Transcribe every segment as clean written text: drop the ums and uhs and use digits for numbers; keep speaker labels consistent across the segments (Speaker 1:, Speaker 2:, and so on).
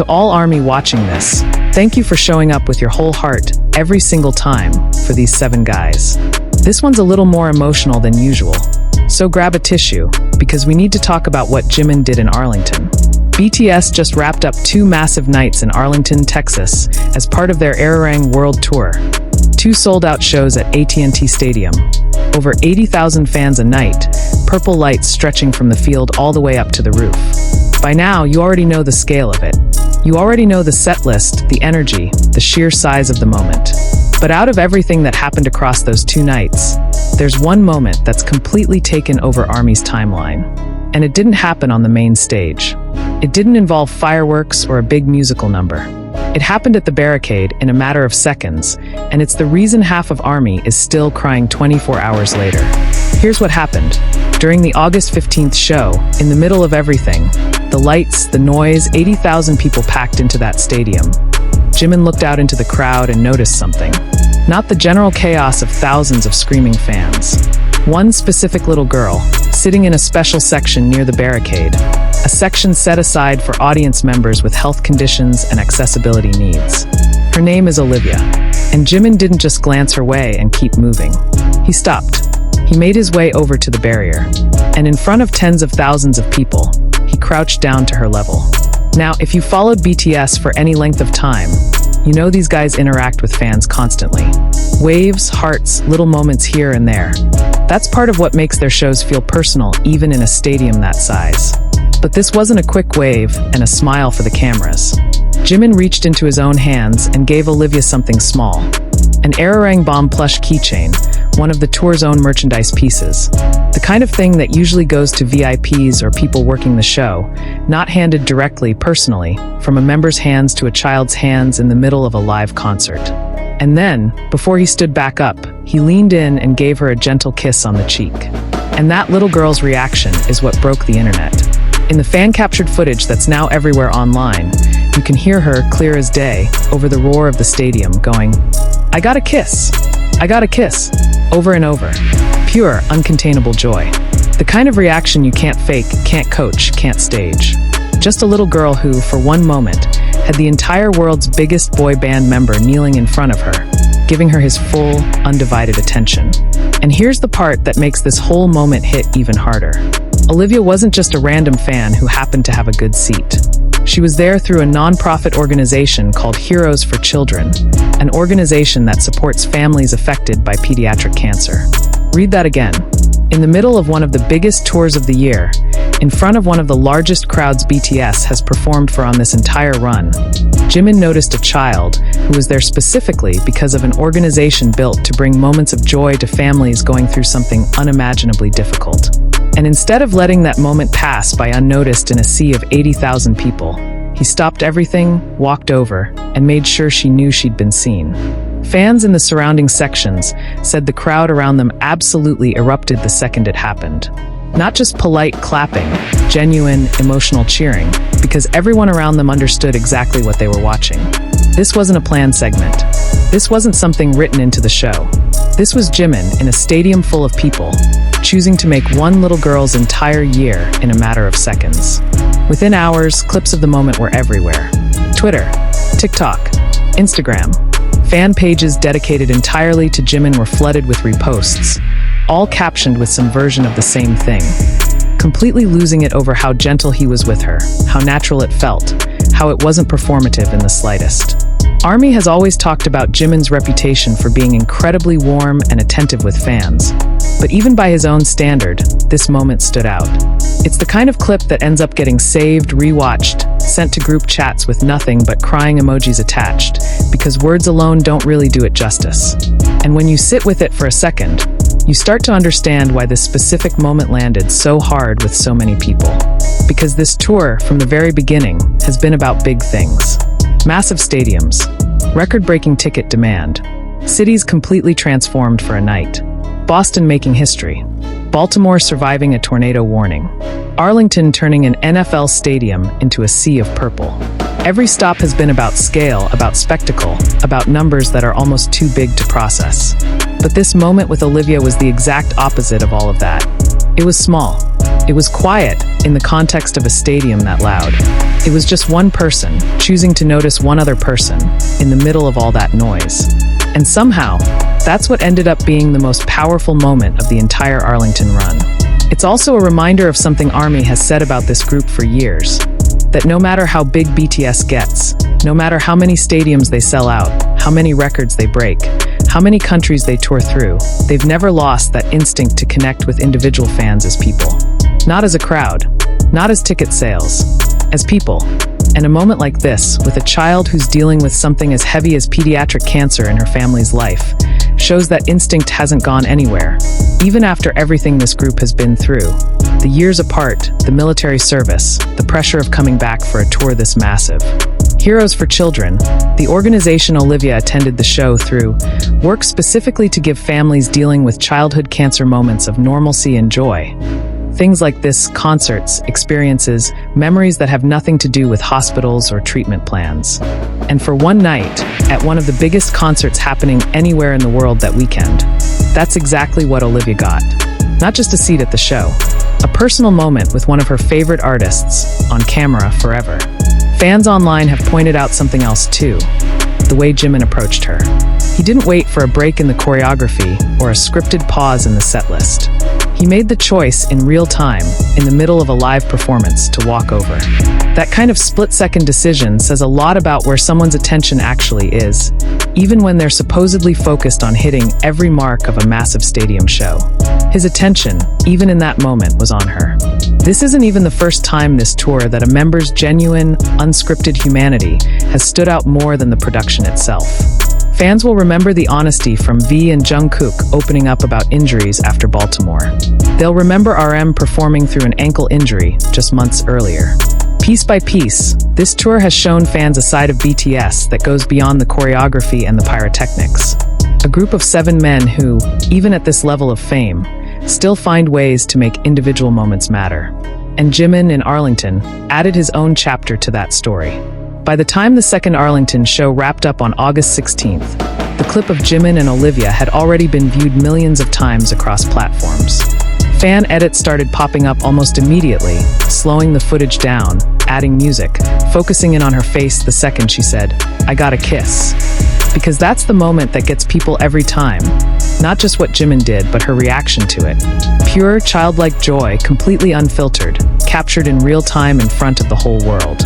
Speaker 1: To all ARMY watching this, thank you for showing up with your whole heart every single time for these 7 guys. This one's a little more emotional than usual, so grab a tissue, because we need to talk about what Jimin did in Arlington. BTS just wrapped up 2 massive nights in Arlington, Texas, as part of their Arirang World Tour. 2 sold-out shows at AT&T Stadium. Over 80,000 fans a night, purple lights stretching from the field all the way up to the roof. By now, you already know the scale of it. You already know the set list, the energy, the sheer size of the moment. But out of everything that happened across those 2 nights, there's one moment that's completely taken over ARMY's timeline. And it didn't happen on the main stage. It didn't involve fireworks or a big musical number. It happened at the barricade in a matter of seconds, and it's the reason half of ARMY is still crying 24 hours later. Here's what happened. During the August 15th show, in the middle of everything, the lights, the noise, 80,000 people packed into that stadium. Jimin looked out into the crowd and noticed something. Not the general chaos of thousands of screaming fans. One specific little girl, sitting in a special section near the barricade, a section set aside for audience members with health conditions and accessibility needs. Her name is Olivia, and Jimin didn't just glance her way and keep moving. He stopped. He made his way over to the barrier, and in front of tens of thousands of people, he crouched down to her level. Now, if you followed BTS for any length of time, you know these guys interact with fans constantly. Waves, hearts, little moments here and there. That's part of what makes their shows feel personal, even in a stadium that size. But this wasn't a quick wave and a smile for the cameras. Jimin reached into his own hands and gave Olivia something small. An Arirang Bomb plush keychain, one of the tour's own merchandise pieces. The kind of thing that usually goes to VIPs or people working the show, not handed directly, personally, from a member's hands to a child's hands in the middle of a live concert. And then, before he stood back up, he leaned in and gave her a gentle kiss on the cheek. And that little girl's reaction is what broke the internet. In the fan-captured footage that's now everywhere online, you can hear her, clear as day, over the roar of the stadium, going, "I got a kiss! I got a kiss!" over and over. Pure, uncontainable joy. The kind of reaction you can't fake, can't coach, can't stage. Just a little girl who, for one moment, had the entire world's biggest boy band member kneeling in front of her, giving her his full, undivided attention. And here's the part that makes this whole moment hit even harder. Olivia wasn't just a random fan who happened to have a good seat. She was there through a non-profit organization called Heroes for Children, an organization that supports families affected by pediatric cancer. Read that again. In the middle of one of the biggest tours of the year, in front of one of the largest crowds BTS has performed for on this entire run, Jimin noticed a child who was there specifically because of an organization built to bring moments of joy to families going through something unimaginably difficult. And instead of letting that moment pass by unnoticed in a sea of 80,000 people, he stopped everything, walked over, and made sure she knew she'd been seen. Fans in the surrounding sections said the crowd around them absolutely erupted the second it happened. Not just polite clapping, genuine, emotional cheering, because everyone around them understood exactly what they were watching. This wasn't a planned segment. This wasn't something written into the show. This was Jimin in a stadium full of people, choosing to make one little girl's entire year in a matter of seconds. Within hours, clips of the moment were everywhere. Twitter, TikTok, Instagram. Fan pages dedicated entirely to Jimin were flooded with reposts, all captioned with some version of the same thing. Completely losing it over how gentle he was with her, how natural it felt, how it wasn't performative in the slightest. ARMY has always talked about Jimin's reputation for being incredibly warm and attentive with fans. But even by his own standard, this moment stood out. It's the kind of clip that ends up getting saved, rewatched, sent to group chats with nothing but crying emojis attached, because words alone don't really do it justice. And when you sit with it for a second, you start to understand why this specific moment landed so hard with so many people. Because this tour, from the very beginning, has been about big things. Massive stadiums, record-breaking ticket demand, cities completely transformed for a night, Boston making history, Baltimore surviving a tornado warning, Arlington turning an NFL stadium into a sea of purple. Every stop has been about scale, about spectacle, about numbers that are almost too big to process. But this moment with Olivia was the exact opposite of all of that. It was small. It was quiet in the context of a stadium that loud. It was just one person choosing to notice one other person in the middle of all that noise. And somehow, that's what ended up being the most powerful moment of the entire Arlington run. It's also a reminder of something ARMY has said about this group for years, that no matter how big BTS gets, no matter how many stadiums they sell out, how many records they break, how many countries they tour through, they've never lost that instinct to connect with individual fans as people. Not as a crowd, not as ticket sales, as people. And a moment like this, with a child who's dealing with something as heavy as pediatric cancer in her family's life, shows that instinct hasn't gone anywhere, even after everything this group has been through. The years apart, the military service, the pressure of coming back for a tour this massive. Heroes for Children, the organization Olivia attended the show through, works specifically to give families dealing with childhood cancer moments of normalcy and joy. Things like this, concerts, experiences, memories that have nothing to do with hospitals or treatment plans. And for one night, at one of the biggest concerts happening anywhere in the world that weekend, that's exactly what Olivia got. Not just a seat at the show, a personal moment with one of her favorite artists, on camera forever. Fans online have pointed out something else too, the way Jimin approached her. He didn't wait for a break in the choreography or a scripted pause in the set list. He made the choice in real time, in the middle of a live performance, to walk over. That kind of split-second decision says a lot about where someone's attention actually is, even when they're supposedly focused on hitting every mark of a massive stadium show. His attention, even in that moment, was on her. This isn't even the first time this tour that a member's genuine, unscripted humanity has stood out more than the production itself. Fans will remember the honesty from V and Jungkook opening up about injuries after Baltimore. They'll remember RM performing through an ankle injury just months earlier. Piece by piece, this tour has shown fans a side of BTS that goes beyond the choreography and the pyrotechnics. A group of 7 men who, even at this level of fame, still find ways to make individual moments matter. And Jimin in Arlington added his own chapter to that story. By the time the second Arlington show wrapped up on August 16th, the clip of Jimin and Olivia had already been viewed millions of times across platforms. Fan edits started popping up almost immediately, slowing the footage down, adding music, focusing in on her face the second she said, "I got a kiss." Because that's the moment that gets people every time. Not just what Jimin did, but her reaction to it. Pure, childlike joy, completely unfiltered, captured in real time in front of the whole world.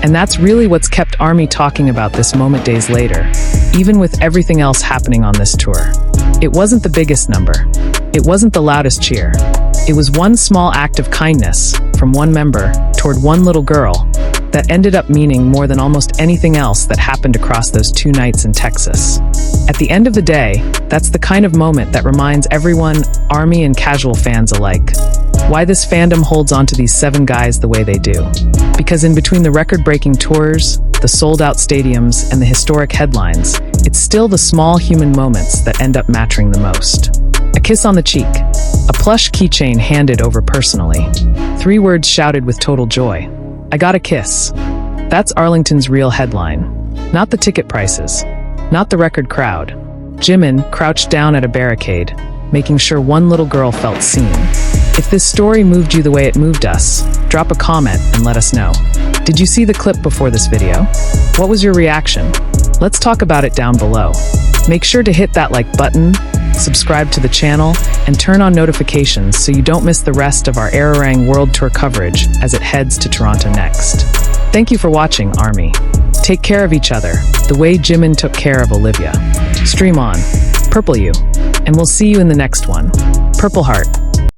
Speaker 1: And that's really what's kept ARMY talking about this moment days later, even with everything else happening on this tour. It wasn't the biggest number. It wasn't the loudest cheer. It was one small act of kindness from one member toward one little girl that ended up meaning more than almost anything else that happened across those 2 nights in Texas. At the end of the day, that's the kind of moment that reminds everyone, ARMY and casual fans alike, why this fandom holds on to these 7 guys the way they do. Because in between the record-breaking tours, the sold-out stadiums, and the historic headlines, it's still the small human moments that end up mattering the most. A kiss on the cheek, a plush keychain handed over personally, 3 words shouted with total joy. I got a kiss. That's Arlington's real headline. Not the ticket prices, not the record crowd. Jimin crouched down at a barricade, making sure one little girl felt seen. If this story moved you the way it moved us, drop a comment and let us know. Did you see the clip before this video? What was your reaction? Let's talk about it down below. Make sure to hit that like button, subscribe to the channel, and turn on notifications so you don't miss the rest of our Arirang World Tour coverage as it heads to Toronto next. Thank you for watching, ARMY. Take care of each other, the way Jimin took care of Olivia. Stream on. Purple you. And we'll see you in the next one. Purple Heart.